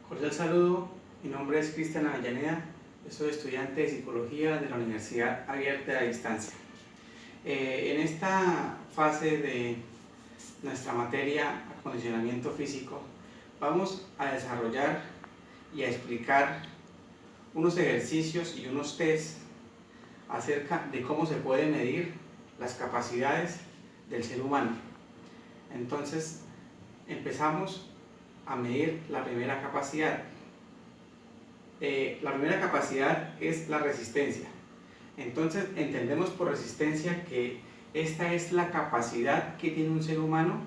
Cordial saludo, mi nombre es Cristian Avellaneda, yo soy estudiante de Psicología de la Universidad Abierta a Distancia. En esta fase de nuestra materia acondicionamiento físico, vamos a desarrollar y a explicar unos ejercicios y unos test acerca de cómo se puede medir las capacidades del ser humano. Entonces, empezamos a medir la primera capacidad. La primera capacidad es la resistencia. Entonces entendemos por resistencia que esta es la capacidad que tiene un ser humano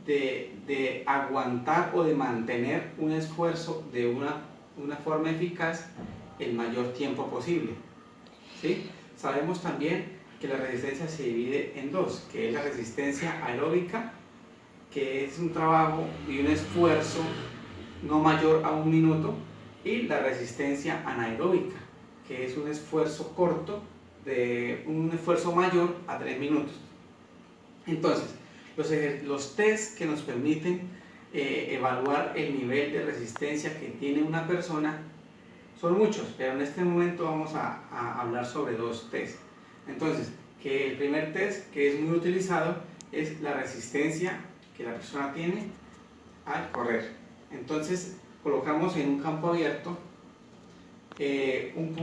de aguantar o de mantener un esfuerzo de una forma eficaz el mayor tiempo posible. ¿Sí? Sabemos también que la resistencia se divide en dos, que es la resistencia aeróbica, que es un trabajo y un esfuerzo no mayor a 1 minuto, y la resistencia anaeróbica, que es un esfuerzo corto de un esfuerzo mayor a 3 minutos. Entonces, los test que nos permiten evaluar el nivel de resistencia que tiene una persona son muchos, pero en este momento vamos a hablar sobre 2 test. Entonces, que el primer test, que es muy utilizado, es la resistencia que la persona tiene al correr. Entonces colocamos en un campo abierto un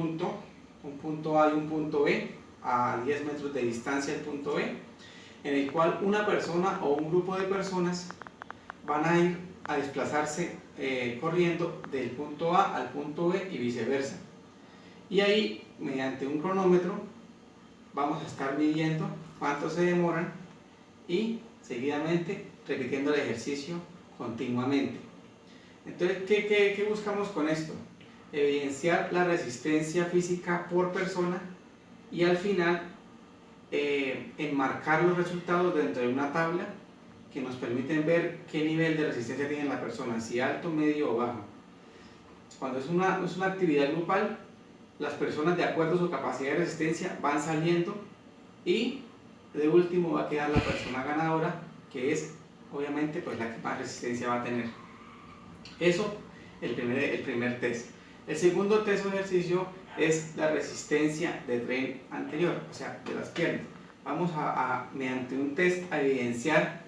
punto A y un punto B a 10 metros de distancia del punto B, en el cual una persona o un grupo de personas van a ir a desplazarse corriendo del punto A al punto B y viceversa. Y ahí, mediante un cronómetro, vamos a estar midiendo cuánto se demoran y seguidamente repitiendo el ejercicio continuamente. Entonces, ¿qué buscamos con esto? Evidenciar la resistencia física por persona y al final enmarcar los resultados dentro de una tabla que nos permiten ver qué nivel de resistencia tiene la persona, si alto, medio o bajo. Cuando es una actividad grupal, las personas, de acuerdo a su capacidad de resistencia, van saliendo y de último va a quedar la persona ganadora, que es obviamente pues la que más resistencia va a tener. Eso, el primer test. El segundo test o ejercicio es la resistencia de tren anterior, o sea, de las piernas. Vamos mediante un test, a evidenciar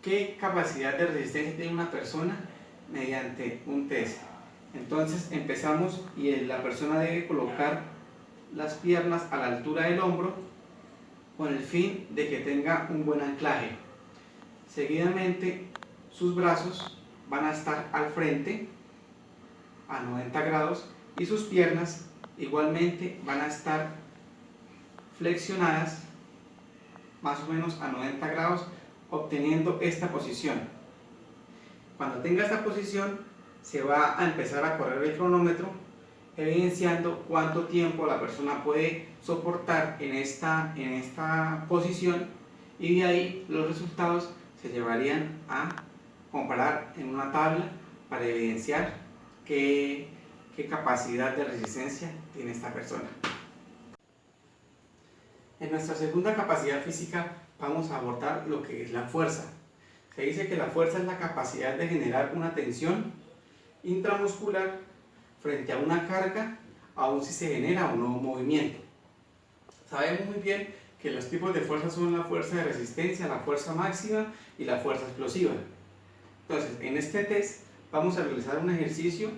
qué capacidad de resistencia tiene una persona mediante un test. Entonces empezamos y la persona debe colocar las piernas a la altura del hombro con el fin de que tenga un buen anclaje. Seguidamente, sus brazos van a estar al frente a 90 grados y sus piernas igualmente van a estar flexionadas más o menos a 90 grados, obteniendo esta posición. Cuando tenga esta posición, se va a empezar a correr el cronómetro, evidenciando cuánto tiempo la persona puede soportar en esta posición, y de ahí los resultados se llevarían a comparar en una tabla para evidenciar qué capacidad de resistencia tiene esta persona. En nuestra segunda capacidad física vamos a abordar lo que es la fuerza. Se dice que la fuerza es la capacidad de generar una tensión intramuscular frente a una carga, aun si se genera un nuevo movimiento. Sabemos muy bien que los tipos de fuerza son la fuerza de resistencia, la fuerza máxima y la fuerza explosiva. Entonces, en este test vamos a realizar un ejercicio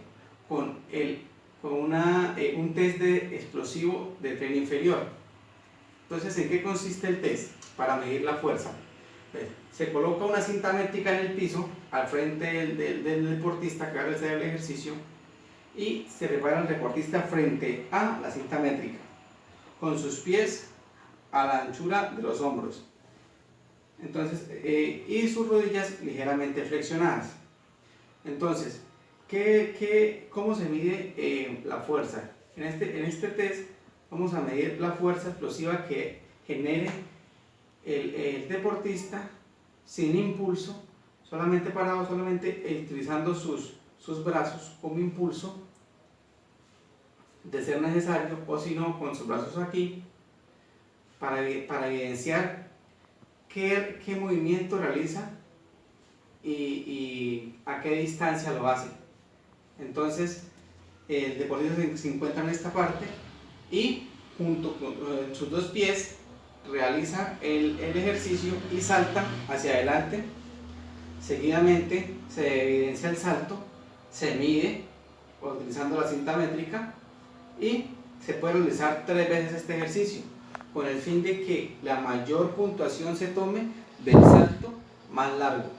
con un test de explosivo de tren inferior. Entonces, ¿en qué consiste el test para medir la fuerza? Se coloca una cinta métrica en el piso al frente del deportista que va a realizar el ejercicio, y se prepara el deportista frente a la cinta métrica con sus pies a la anchura de los hombros, entonces, y sus rodillas ligeramente flexionadas. Entonces, ¿cómo se mide la fuerza? En este test vamos a medir la fuerza explosiva que genere el deportista sin impulso, solamente parado, solamente utilizando sus brazos como impulso, de ser necesario, o si no, con sus brazos aquí, para evidenciar qué movimiento realiza y a qué distancia lo hace. Entonces, el deportista se encuentra en esta parte y junto con sus dos pies realiza el ejercicio y salta hacia adelante. Seguidamente se evidencia el salto, se mide utilizando la cinta métrica y se puede realizar 3 veces este ejercicio con el fin de que la mayor puntuación se tome del salto más largo,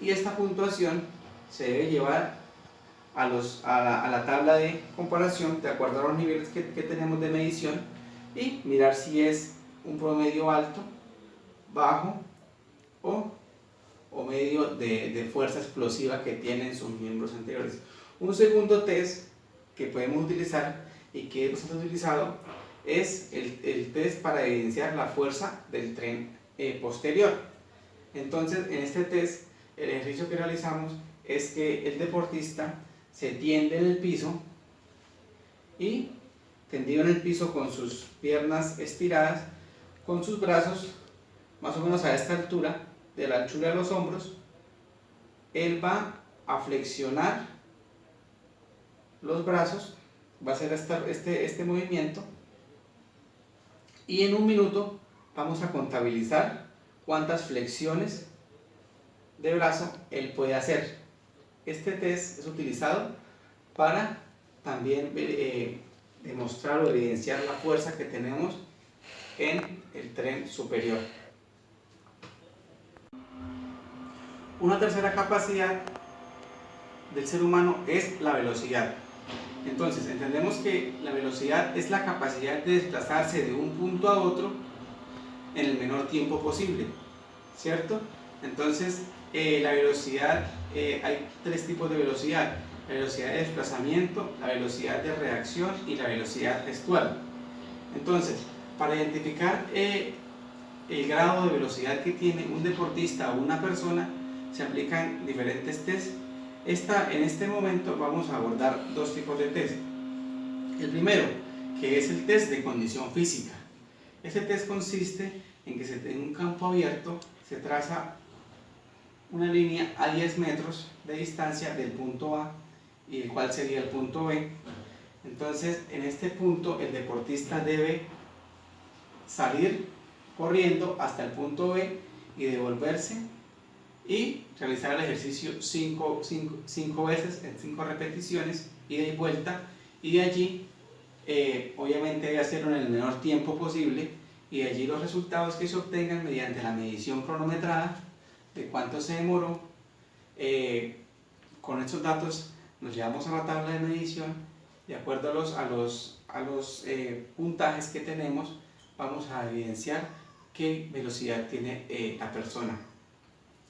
y esta puntuación se debe llevar a la tabla de comparación de acuerdo a los niveles que tenemos de medición y mirar si es un promedio alto, bajo o medio de fuerza explosiva que tienen sus miembros anteriores. Un segundo test que podemos utilizar y que hemos utilizado es el test para evidenciar la fuerza del tren posterior. Entonces, en este test, el ejercicio que realizamos es que el deportista se tiende en el piso y, tendido en el piso con sus piernas estiradas, con sus brazos más o menos a esta altura, de la anchura de los hombros, él va a flexionar los brazos, va a hacer este movimiento, y en un minuto vamos a contabilizar cuántas flexiones de brazo él puede hacer. Este test es utilizado para también demostrar o evidenciar la fuerza que tenemos en el tren superior. Una tercera capacidad del ser humano es la velocidad. Entonces, entendemos que la velocidad es la capacidad de desplazarse de un punto a otro en el menor tiempo posible, ¿cierto? Entonces, la velocidad, hay 3 tipos de velocidad: la velocidad de desplazamiento, la velocidad de reacción y la velocidad gestual. Entonces, para identificar el grado de velocidad que tiene un deportista o una persona, se aplican diferentes tests. En este momento vamos a abordar 2 tipos de test. El primero, que es el test de condición física. Este test consiste en que en un campo abierto se traza una línea a 10 metros de distancia del punto A, y el cual sería el punto B. Entonces, en este punto el deportista debe salir corriendo hasta el punto B y devolverse y realizar el ejercicio 5 veces en 5 repeticiones, ida y vuelta, y de allí obviamente debe hacerlo en el menor tiempo posible, y de allí los resultados que se obtengan mediante la medición cronometrada de cuánto se demoró. Con estos datos nos llevamos a la tabla de medición. De acuerdo a los puntajes que tenemos, vamos a evidenciar qué velocidad tiene la persona,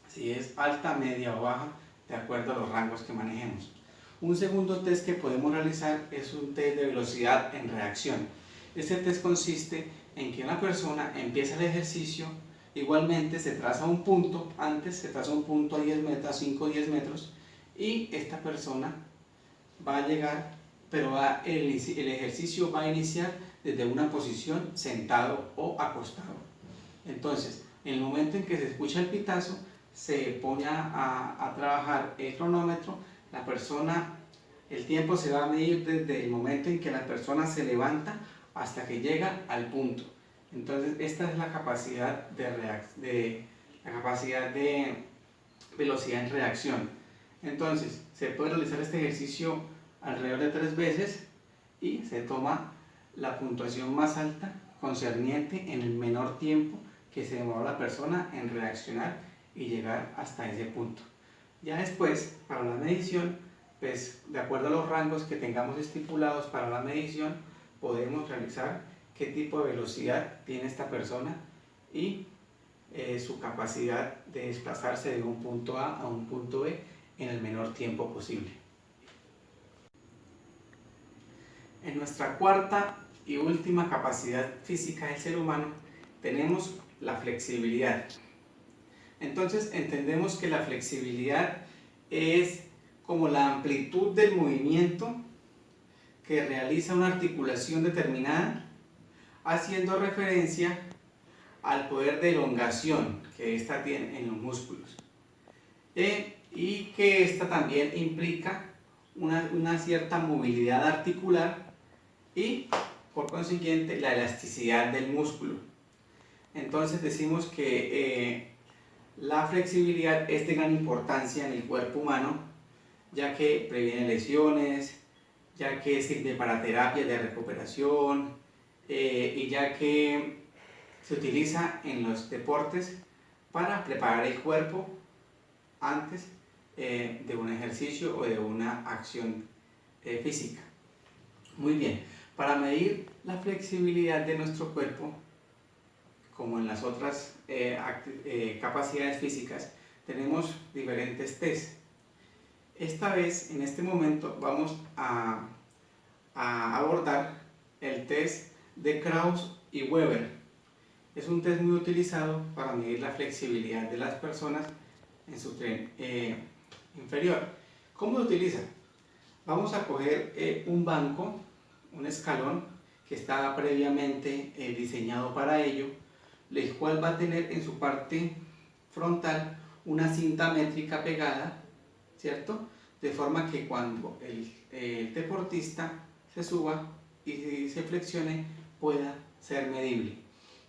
si es alta, media o baja, de acuerdo a los rangos que manejemos. Un segundo test que podemos realizar es un test de velocidad en reacción. Este test consiste en que una persona empieza el ejercicio, igualmente se traza un punto, antes se traza un punto a 10 metros, 5 o 10 metros, y esta persona va a llegar, pero el ejercicio va a iniciar desde una posición sentado o acostado. Entonces, en el momento en que se escucha el pitazo, se pone a trabajar el cronómetro. La persona, el tiempo se va a medir desde el momento en que la persona se levanta hasta que llega al punto. Entonces, esta es la capacidad de velocidad en reacción. Entonces, se puede realizar este ejercicio alrededor de 3 veces y se toma la puntuación más alta concerniente en el menor tiempo que se demoró la persona en reaccionar y llegar hasta ese punto. Ya después, para la medición, pues de acuerdo a los rangos que tengamos estipulados para la medición, podemos realizar qué tipo de velocidad tiene esta persona y su capacidad de desplazarse de un punto A un punto B en el menor tiempo posible. En nuestra cuarta y última capacidad física del ser humano tenemos la flexibilidad. Entonces entendemos que la flexibilidad es como la amplitud del movimiento que realiza una articulación determinada, haciendo referencia al poder de elongación que ésta tiene en los músculos. y que esta también implica una cierta movilidad articular y por consiguiente la elasticidad del músculo. Entonces decimos que la flexibilidad es de gran importancia en el cuerpo humano, ya que previene lesiones, ya que sirve para terapias de recuperación y ya que se utiliza en los deportes para preparar el cuerpo antes de un ejercicio o de una acción física. Muy bien, para medir la flexibilidad de nuestro cuerpo, como en las otras capacidades físicas, tenemos diferentes test. Esta vez, en este momento, vamos a abordar el test de Krauss y Weber. Es un test muy utilizado para medir la flexibilidad de las personas en su tren inferior. ¿Cómo se utiliza? Vamos a coger un banco, un escalón que estaba previamente diseñado para ello, el cual va a tener en su parte frontal una cinta métrica pegada, ¿cierto? De forma que cuando el deportista se suba y se flexione pueda ser medible.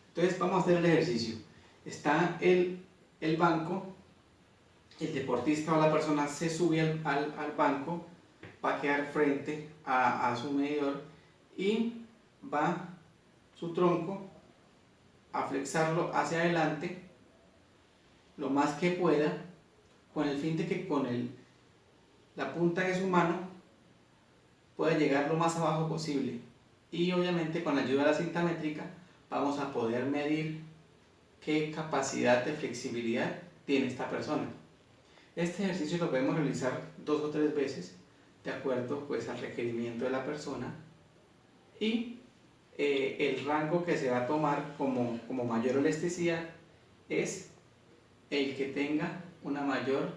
Entonces vamos a hacer el ejercicio. Está el banco, el deportista o la persona se sube al banco, va a quedar frente a su medidor y va su tronco a flexarlo hacia adelante lo más que pueda, con el fin de que con la punta de su mano pueda llegar lo más abajo posible. Y obviamente con la ayuda de la cinta métrica vamos a poder medir qué capacidad de flexibilidad tiene esta persona. Este ejercicio lo podemos realizar 2 o 3 veces de acuerdo pues al requerimiento de la persona, y el rango que se va a tomar como mayor elasticidad es el que tenga una mayor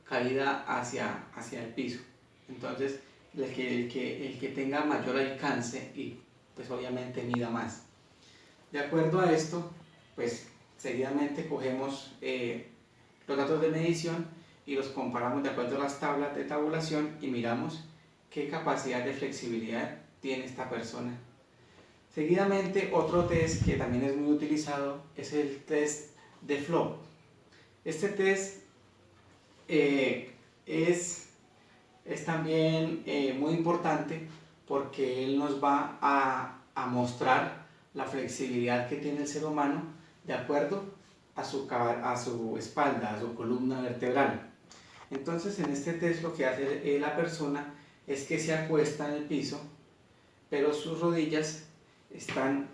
caída hacia el piso. Entonces el que tenga mayor alcance y pues obviamente mida más. De acuerdo a esto, pues seguidamente cogemos los datos de medición y los comparamos de acuerdo a las tablas de tabulación y miramos qué capacidad de flexibilidad tiene esta persona. Seguidamente, otro test que también es muy utilizado es el test de Flow. Este test es también muy importante porque él nos va a mostrar la flexibilidad que tiene el ser humano de acuerdo a su espalda, a su columna vertebral. Entonces en este test lo que hace la persona es que se acuesta en el piso, pero sus rodillas están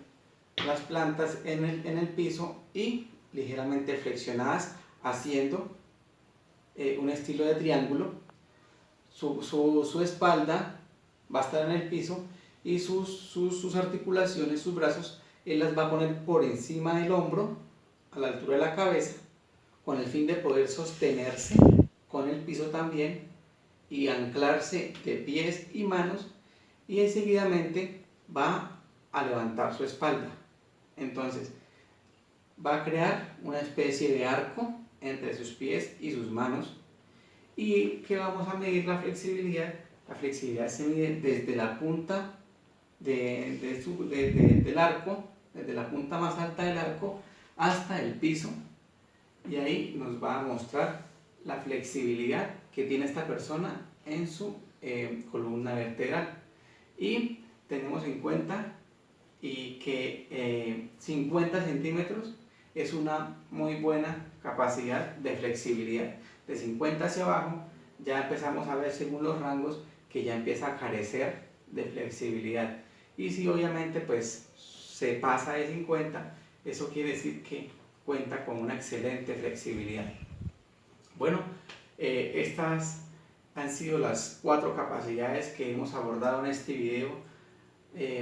las plantas en el piso y ligeramente flexionadas, haciendo un estilo de triángulo. Su espalda va a estar en el piso y sus articulaciones, sus brazos, él las va a poner por encima del hombro, a la altura de la cabeza, con el fin de poder sostenerse con el piso también y anclarse de pies y manos, y enseguidamente va a levantar su espalda. Entonces va a crear una especie de arco entre sus pies y sus manos. ¿Y qué vamos a medir la flexibilidad? La flexibilidad se mide desde la punta del arco, desde la punta más alta del arco hasta el piso, y ahí nos va a mostrar la flexibilidad que tiene esta persona en su columna vertebral. Y tenemos en cuenta que 50 centímetros es una muy buena capacidad de flexibilidad. De 50 hacia abajo ya empezamos a ver, según los rangos, que ya empieza a carecer de flexibilidad. Y si obviamente pues se pasa de 50, eso quiere decir que cuenta con una excelente flexibilidad. Bueno, estas han sido las 4 capacidades que hemos abordado en este video,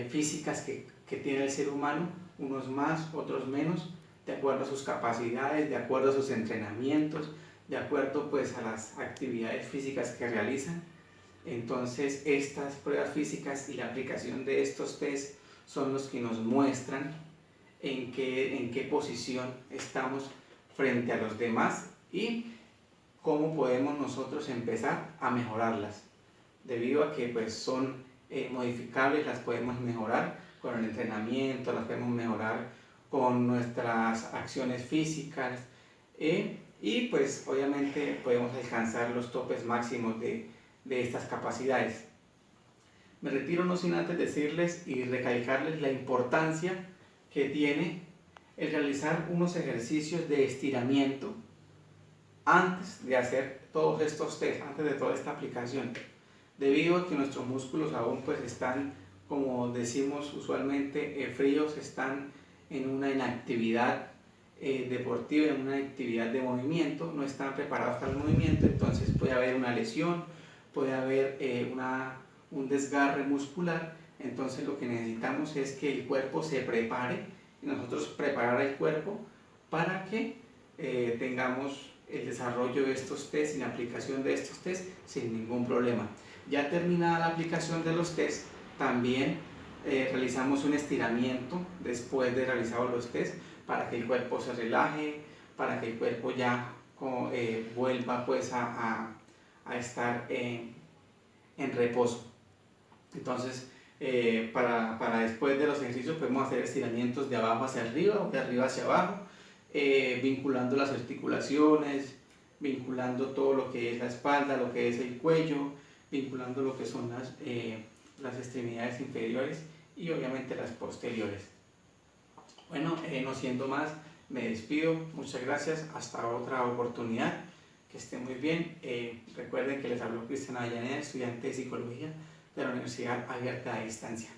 físicas que tiene el ser humano, unos más, otros menos, de acuerdo a sus capacidades, de acuerdo a sus entrenamientos, de acuerdo pues a las actividades físicas que realizan. Entonces estas pruebas físicas y la aplicación de estos test son los que nos muestran en qué posición estamos frente a los demás y cómo podemos nosotros empezar a mejorarlas. Debido a que pues son modificables, las podemos mejorar con el entrenamiento, las podemos mejorar con nuestras acciones físicas y pues obviamente podemos alcanzar los topes máximos de estas capacidades. Me retiro no sin antes decirles y recalcarles la importancia que tiene el realizar unos ejercicios de estiramiento antes de hacer todos estos test, antes de toda esta aplicación, debido a que nuestros músculos aún pues están, como decimos usualmente, fríos, están en una inactividad deportiva, en una actividad de movimiento, no están preparados para el movimiento, entonces puede haber una lesión, puede haber un desgarre muscular. Entonces lo que necesitamos es que el cuerpo se prepare y nosotros preparar el cuerpo para que tengamos el desarrollo de estos test y la aplicación de estos test sin ningún problema. Ya terminada la aplicación de los test, también realizamos un estiramiento después de realizados los test para que el cuerpo se relaje, para que el cuerpo ya vuelva pues a estar en reposo. Entonces para después de los ejercicios podemos hacer estiramientos de abajo hacia arriba o de arriba hacia abajo, vinculando las articulaciones, vinculando todo lo que es la espalda, lo que es el cuello, vinculando lo que son las extremidades inferiores y obviamente las posteriores. Bueno, no siendo más, me despido, muchas gracias, hasta otra oportunidad, que estén muy bien. Recuerden que les habló Cristian Avellaneda, estudiante de Psicología de la Universidad Abierta a Distancia.